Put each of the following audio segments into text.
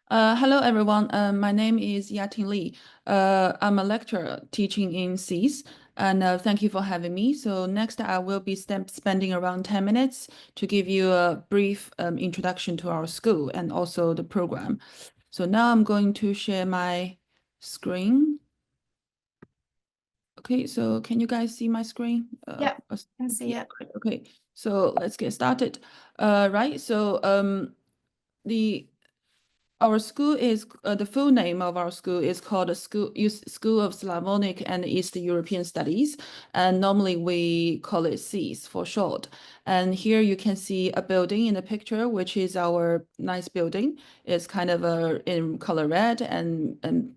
Hello, everyone. My name is Yating Li. I'm a lecturer teaching in SSEES, and thank you for having me. So next, I will be spending around 10 minutes to give you a brief introduction to our school and also the program. So now I'm going to share my screen. Okay, so can you guys see my screen? Yeah, I can see it. Okay, so let's get started. Right, so the our school is the full name of our school is called School of Slavonic and East European Studies, and normally we call it SSEES for short. And here you can see a building in the picture, which is our nice building. It's kind of in color red and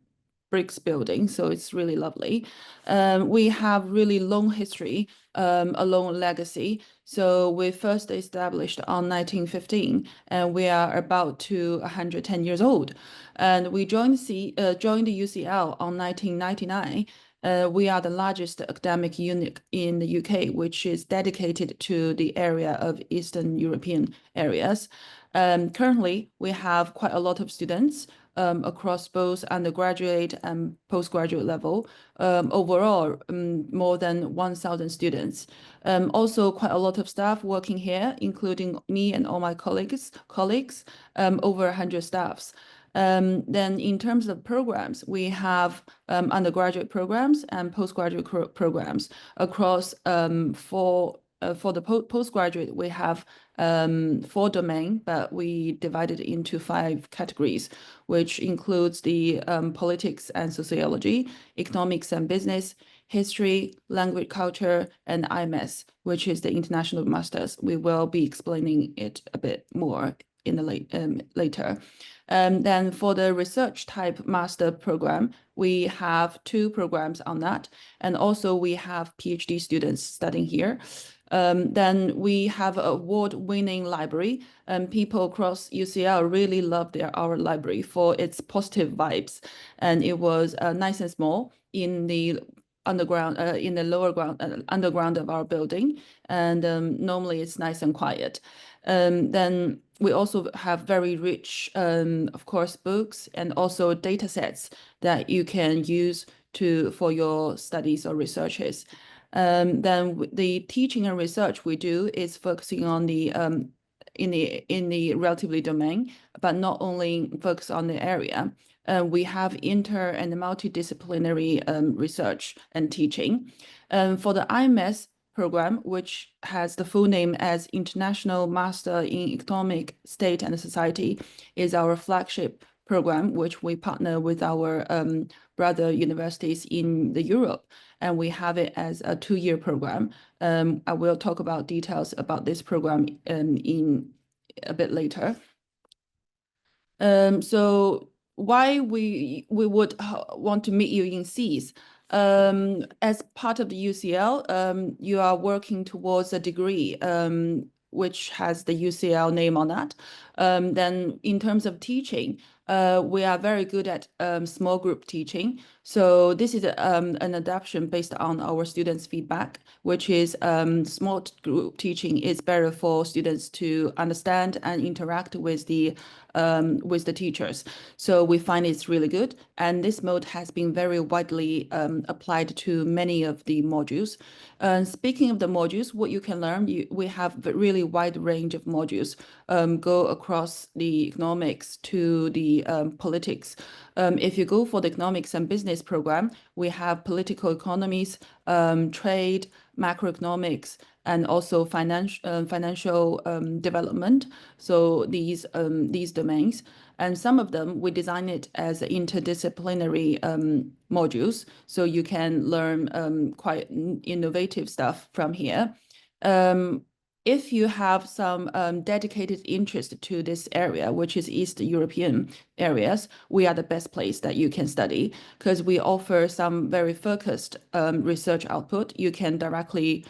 bricks building, so it's really lovely. We have really long history, a long legacy. So we first established on 1915, and we are about to 110 years old. And we joined the UCL on 1999. We are the largest academic unit in the UK, which is dedicated to the area of Eastern European areas. Currently, we have quite a lot of students across both undergraduate and postgraduate level. Overall, more than 1,000 students. Also, quite a lot of staff working here, including me and all my colleagues, over 100 staffs. Then in terms of programs, we have undergraduate programs and postgraduate programs across for the postgraduate, we have four domains, but we divided into five categories, which includes the politics and sociology, economics and business, history, language, culture, and IMS, which is the International Masters. We will be explaining it a bit more in the later. Then for the research type master program, we have two programs on that. And also we have PhD students studying here. Then we have an award-winning library, and people across UCL really love our library for its positive vibes. And it was nice and small in the underground, in the lower ground, underground of our building. And normally it's nice and quiet. Then we also have very rich, of course, books and also data sets that you can use for your studies or researches. Then the teaching and research we do is focusing on the in the relatively domain, but not only focus on the area. We have inter and multidisciplinary research and teaching. For the IMS program, which has the full name as International Master in Economic, State and Society, is our flagship program, which we partner with our brother universities in the Europe, and we have it as a 2-year program. I will talk about details about this program in a bit later. So why we would want to meet you in SSEES? As part of the UCL, you are working towards a degree which has the UCL name on that. Then in terms of teaching, we are very good at small group teaching. So this is an adaptation based on our students' feedback, which is small group teaching is better for students to understand and interact with the teachers. So we find it's really good. And this mode has been very widely applied to many of the modules. Speaking of the modules, what you can learn, we have a really wide range of modules go across the economics to the politics. If you go for the economics and business program, we have political economies, trade, macroeconomics, and also financial development. So these domains, and some of them we design it as interdisciplinary modules, so you can learn quite innovative stuff from here. If you have some dedicated interest to this area, which is East European areas, we are the best place that you can study because we offer some very focused research output. You can directly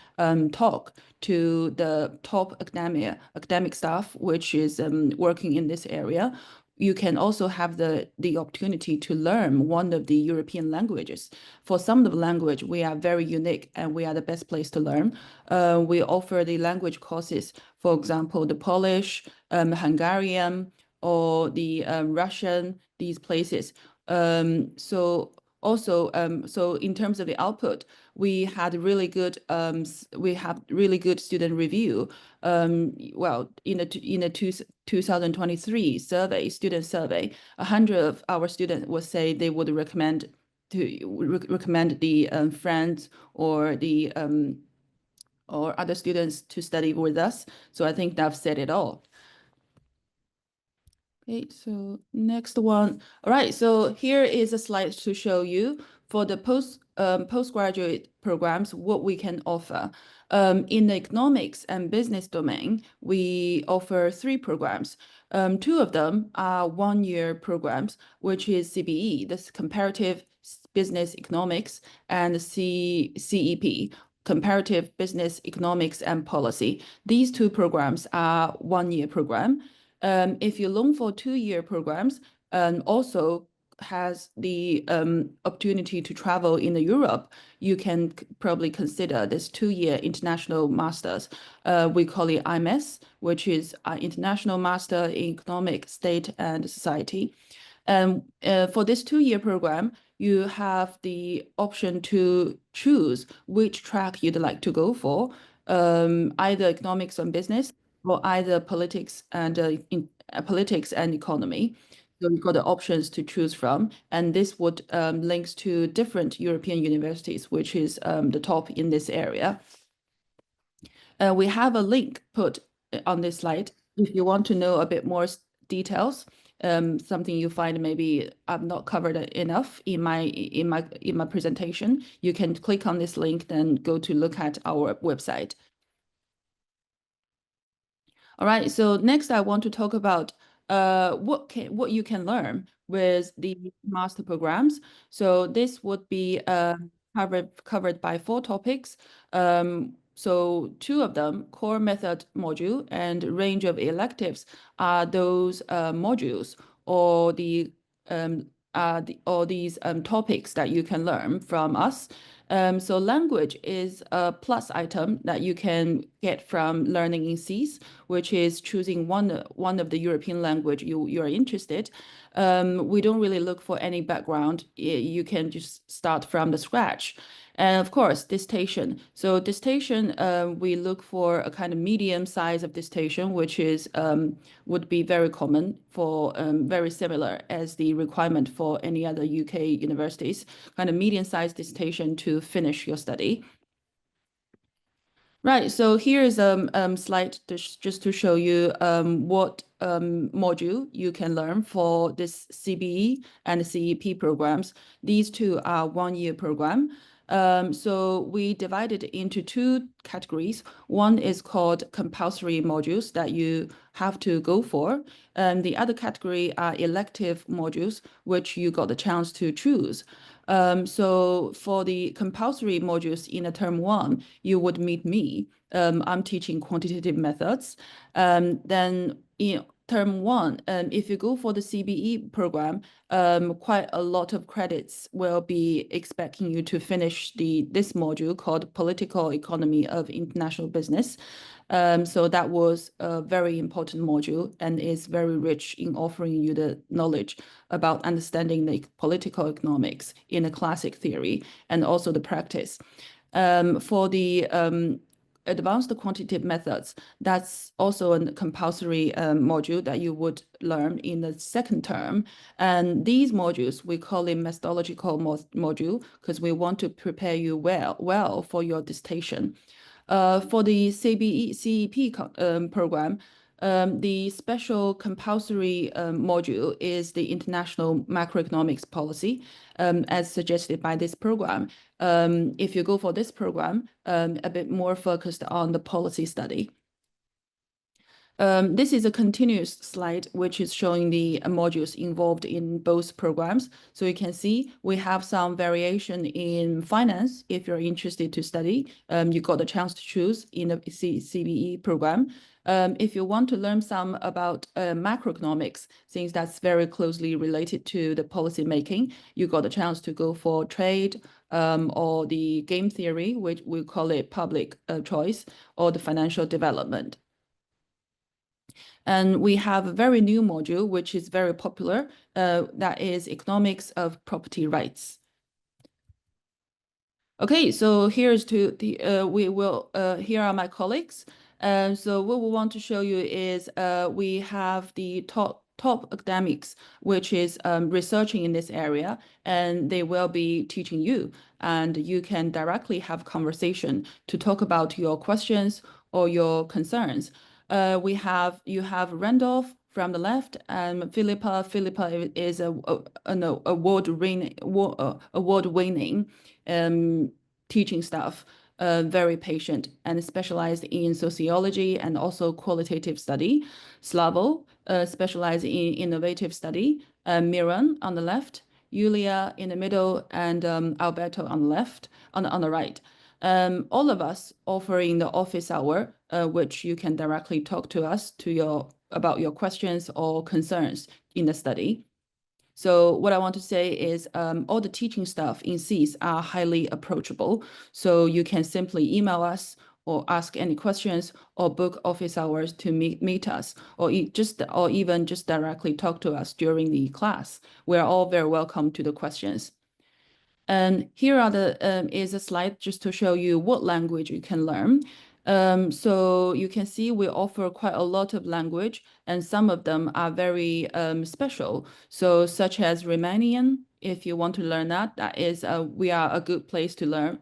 talk to the top academic staff, which is working in this area. You can also have the opportunity to learn one of the European languages. For some of the language, we are very unique and we are the best place to learn. We offer the language courses, for example, the Polish, Hungarian, or the Russian, these places. So also, so in terms of the output, we had really good we have really good student review. Well, in a 2023 survey, student survey, 100 of our students would say they would recommend the friends or the or other students to study with us. So I think that said it all. Okay, so next one. All right, so here is a slide to show you for the postgraduate programs what we can offer. In the economics and business domain, we offer 3 programs. 2 of them are one-year programs, which is CBE, this Comparative Business Economics, and CEP, Comparative Business Economics and Policy. These 2 programs are one-year program. If you loan for 2-year programs, also has the opportunity to travel in Europe, you can probably consider this 2-year international masters. We call it IMS, which is International Master in Economic, State, and Society. And for this 2-year program, you have the option to choose which track you'd like to go for, either economics and business or either politics and politics and economy. So you've got the options to choose from, and this would links to different European universities, which is the top in this area. We have a link put on this slide if you want to know a bit more details. Something you find maybe I've not covered enough in my presentation. You can click on this link, then go to look at our website. All right, so next I want to talk about what you can learn with the master programs. So this would be covered by 4 topics. So 2 of them, core method module and range of electives, are those modules or these topics that you can learn from us. So language is a plus item that you can get from learning in SSEES, which is choosing one of the European language you are interested. We don't really look for any background. You can just start from the scratch. And of course, dissertation. So dissertation, we look for a kind of medium size of dissertation, which is would be very common for very similar as the requirement for any other UK universities, kind of medium-sized dissertation to finish your study. Right, so here is a slide just to show you what module you can learn for this CBE and CEP programs. These 2 are one-year program. So we divided into 2 categories. One is called compulsory modules that you have to go for, and the other category are elective modules, which you got the chance to choose. So for the compulsory modules in a term 1, you would meet me. I'm teaching quantitative methods. Then in term 1, if you go for the CBE program, quite a lot of credits will be expecting you to finish this module called Political Economy of International Business. So that was a very important module and is very rich in offering you the knowledge about understanding the political economics in a classic theory and also the practice. For the advanced quantitative methods, that's also a compulsory module that you would learn in the 2nd term. And these modules, we call it methodological module because we want to prepare you well for your dissertation. For the CEP program, the special compulsory module is the international macroeconomics policy, as suggested by this program. If you go for this program, a bit more focused on the policy study. This is a continuous slide, which is showing the modules involved in both programs. So you can see we have some variation in finance. If you're interested to study, you got a chance to choose in the CBE program. If you want to learn some about macroeconomics, since that's very closely related to the policy making, you got a chance to go for trade or the game theory, which we call it public choice, or the financial development. And we have a very new module, which is very popular, that is Economics of Property Rights. Okay, so here's to the here are my colleagues. So what we want to show you is we have the top academics, which is researching in this area, and they will be teaching you, and you can directly have conversation to talk about your questions or your concerns. You have Randolph from the left, and Philippa. Philippa is an award-winning teaching staff, very patient and specialized in sociology and also qualitative study. Slavo, specialized in innovative study. Miran on the left, Yulia in the middle, and Alberto on the left, on the right. All of us offering the office hour, which you can directly talk to us about your questions or concerns in the study. So what I want to say is all the teaching staff in SSEES are highly approachable. So you can simply email us or ask any questions or book office hours to meet us or even just directly talk to us during the class. We're all very welcome to the questions. And here is a slide just to show you what language you can learn. So you can see we offer quite a lot of language, and some of them are very special. So such as Romanian, if you want to learn that is we are a good place to learn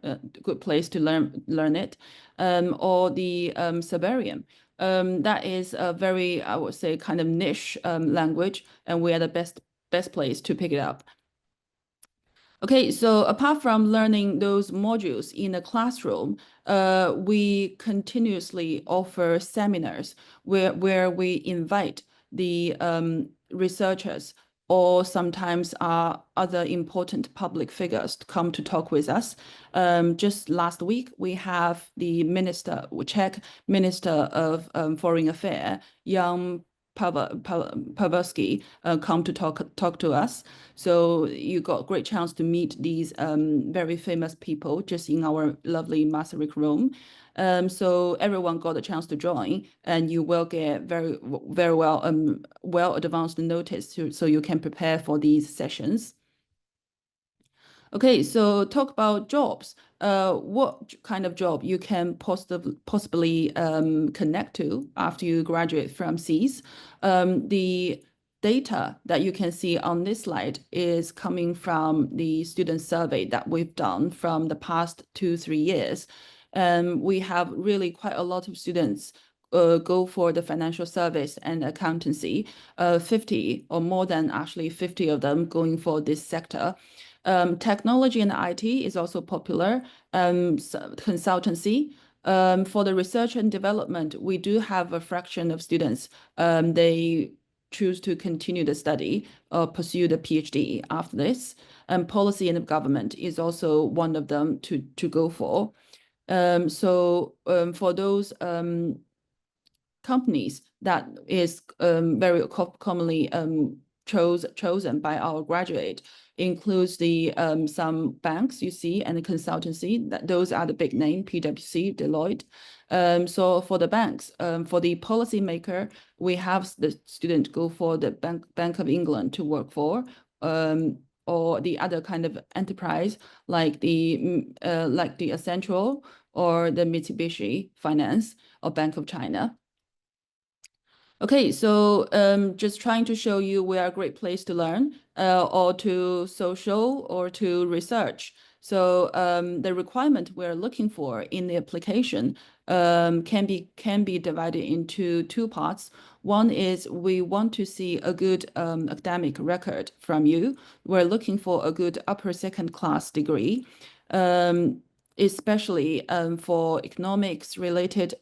it. Or the Siberian. That is a very, I would say, kind of niche language, and we are the best place to pick it up. Okay, so apart from learning those modules in the classroom, we continuously offer seminars where we invite the researchers or sometimes other important public figures to come to talk with us. Just last week, we have the Czech Minister of Foreign Affairs, Jan Pavelski, come to talk to us. So you got great chance to meet these very famous people just in our lovely Masaryk room. So everyone got a chance to join, and you will get very well advanced notice so you can prepare for these sessions. Okay, so talk about jobs. What kind of job you can possibly connect to after you graduate from SSEES? The data that you can see on this slide is coming from the student survey that we've done from the past 2-3 years. We have really quite a lot of students go for the financial service and accountancy, 50 or more than actually 50 of them going for this sector. Technology and IT is also popular. Consultancy. For the research and development, we do have a fraction of students. They choose to continue the study or pursue the PhD after this. Policy and government is also one of them to go for. For those companies that is very commonly chosen by our graduate includes the some banks you see and the consultancy. Those are the big name, PwC, Deloitte. So for the banks, for the policymaker, we have the student go for the Bank of England to work for, or the other kind of enterprise like the Accenture or the Mitsubishi Finance or Bank of China. Okay, so just trying to show you we are a great place to learn or to social or to research. So the requirement we're looking for in the application can be divided into two parts. One is we want to see a good academic record from you. We're looking for a good upper second class degree. Especially for economics related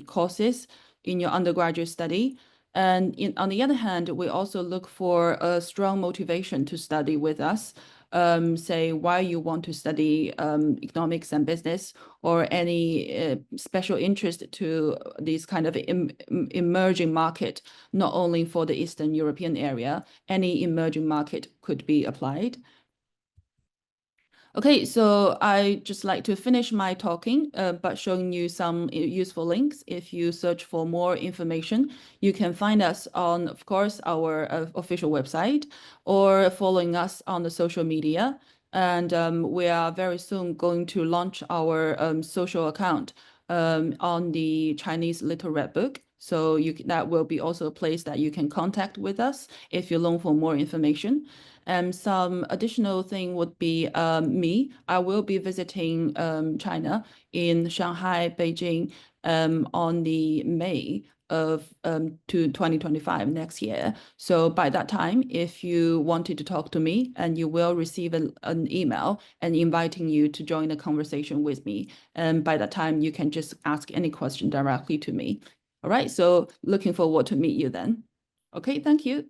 courses in your undergraduate study. And on the other hand, we also look for a strong motivation to study with us, say why you want to study economics and business or any special interest to this kind of emerging market, not only for the Eastern European area, any emerging market could be applied. Okay, so I just like to finish my talking, by showing you some useful links. If you search for more information, you can find us on, of course, our official website or following us on the social media. And we are very soon going to launch our social account on the Chinese Little Red Book. So that will be also a place that you can contact with us if you long for more information. Some additional thing would be me. I will be visiting China in Shanghai, Beijing on the May of to 2025 next year. So by that time, if you wanted to talk to me, and you will receive an email and inviting you to join the conversation with me. And by that time, you can just ask any question directly to me. All right, so looking forward to meet you then. Okay, thank you.